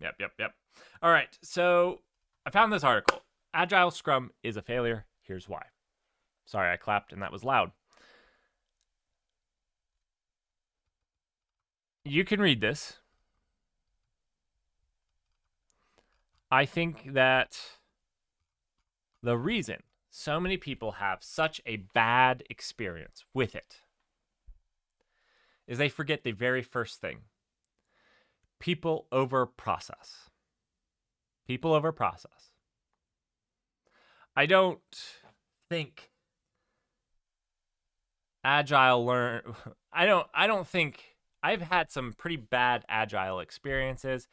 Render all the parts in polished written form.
Yep. All right. So I found this article. Agile Scrum is a failure. Here's why. Sorry, I clapped and that was loud. You can read this. I think that the reason so many people have such a bad experience with it is they forget the very first thing. People over process. People over process. I don't think agile learn I don't think I've had some pretty bad agile experiences.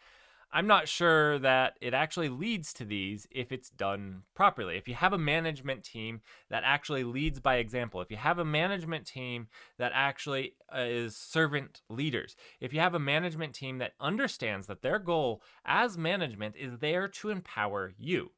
I'm not sure that it actually leads to these if it's done properly. If you have a management team that actually leads by example, if you have a management team that actually is servant leaders, if you have a management team that understands that their goal as management is there to empower you.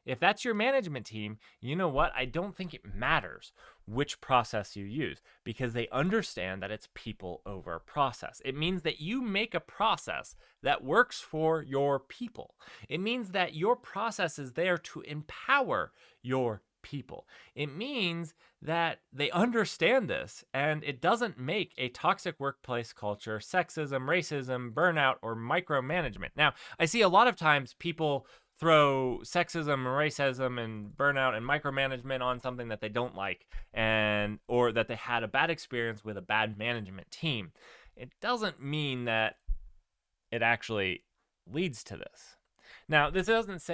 If that's your management team, you know what? I don't think it matters which process you use because they understand that it's people over process. It means that you make a process that works for your people. It means that your process is there to empower your people. It means that they understand this and it doesn't make a toxic workplace culture, sexism, racism, burnout, or micromanagement. Now, I see a lot of times people throw sexism, racism, and burnout and micromanagement on something that they don't like and or that they had a bad experience with a bad management team. It doesn't mean that it actually leads to this. Now, this doesn't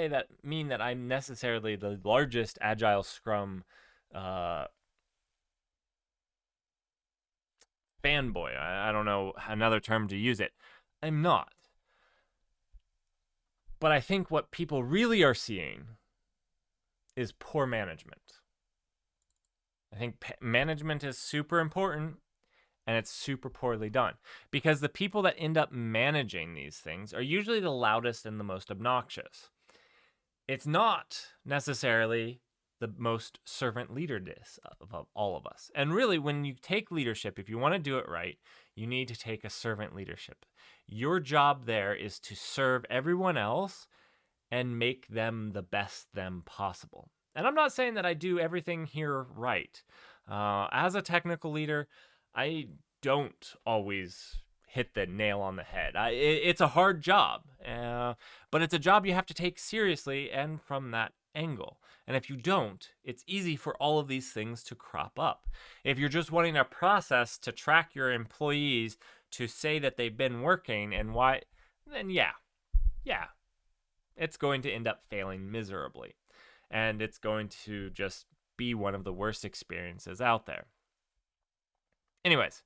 mean that I'm necessarily the largest Agile Scrum fanboy. I don't know another term to use it. I'm not. But I think what people really are seeing is poor management. I think management is super important and it's super poorly done because the people that end up managing these things are usually the loudest and the most obnoxious. It's not necessarily the most servant leaderness of all of us. And really, when you take leadership, if you want to do it right, you need to take a servant leadership. Your job there is to serve everyone else and make them the best them possible. And I'm not saying that I do everything here right. As a technical leader, I don't always hit the nail on the head. It's a hard job, but it's a job you have to take seriously and from that angle. And if you don't, it's easy for all of these things to crop up. If you're just wanting a process to track your employees to say that they've been working and why, then yeah, it's going to end up failing miserably. And it's going to just be one of the worst experiences out there. Anyways,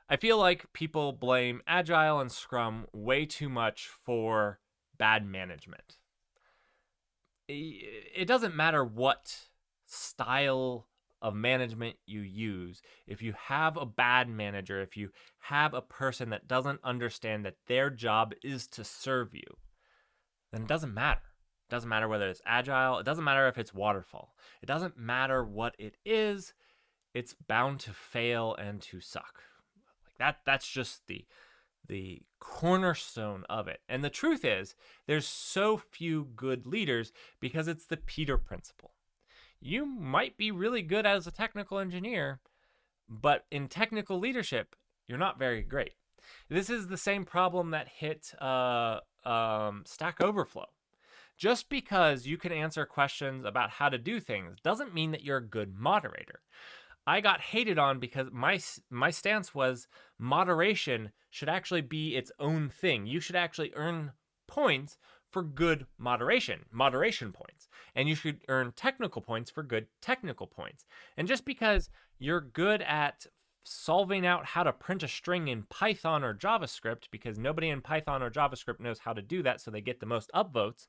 I feel like people blame Agile and Scrum way too much for bad management. It doesn't matter what style of management you use. If you have a bad manager, if you have a person that doesn't understand that their job is to serve you, then it doesn't matter. It doesn't matter whether it's agile. It doesn't matter if it's waterfall. It doesn't matter what it is. It's bound to fail and to suck. Like that's just the cornerstone of it. And the truth is, there's so few good leaders because it's the Peter principle. You might be really good as a technical engineer, but in technical leadership, you're not very great. This is the same problem that hit Stack Overflow. Just because you can answer questions about how to do things doesn't mean that you're a good moderator. I got hated on because my stance was moderation should actually be its own thing. You should actually earn points for good moderation points. And you should earn technical points for good technical points. And just because you're good at solving out how to print a string in Python or JavaScript, because nobody in Python or JavaScript knows how to do that, so they get the most upvotes,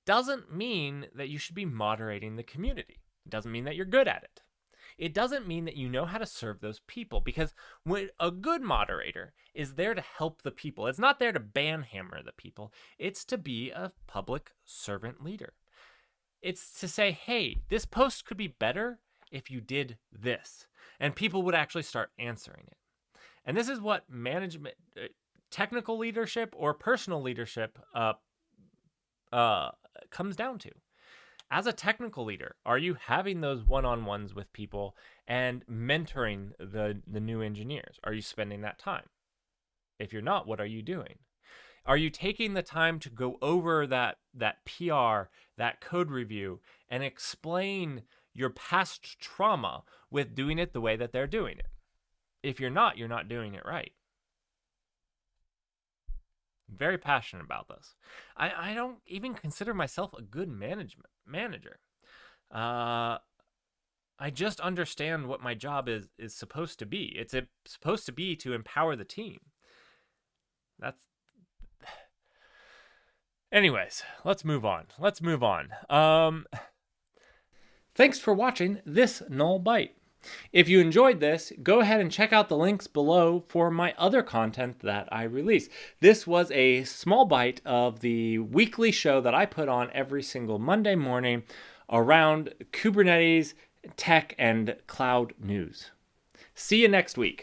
doesn't mean that you should be moderating the community. It doesn't mean that you're good at it. It doesn't mean that you know how to serve those people, because when a good moderator is there to help the people, it's not there to banhammer the people. It's to be a public servant leader. It's to say, hey, this post could be better if you did this. And people would actually start answering it. And this is what management, technical leadership or personal leadership comes down to. As a technical leader, are you having those one-on-ones with people and mentoring the new engineers? Are you spending that time? If you're not, what are you doing? Are you taking the time to go over that PR, that code review, and explain your past trauma with doing it the way that they're doing it? If you're not doing it right. I'm very passionate about this. I don't even consider myself a good manager. I just understand what my job is supposed to be. It's supposed to be to empower the team. Anyways, let's move on. Thanks for watching this Null Bite. If you enjoyed this, go ahead and check out the links below for my other content that I release. This was a small bite of the weekly show that I put on every single Monday morning around Kubernetes, tech, and cloud news. See you next week.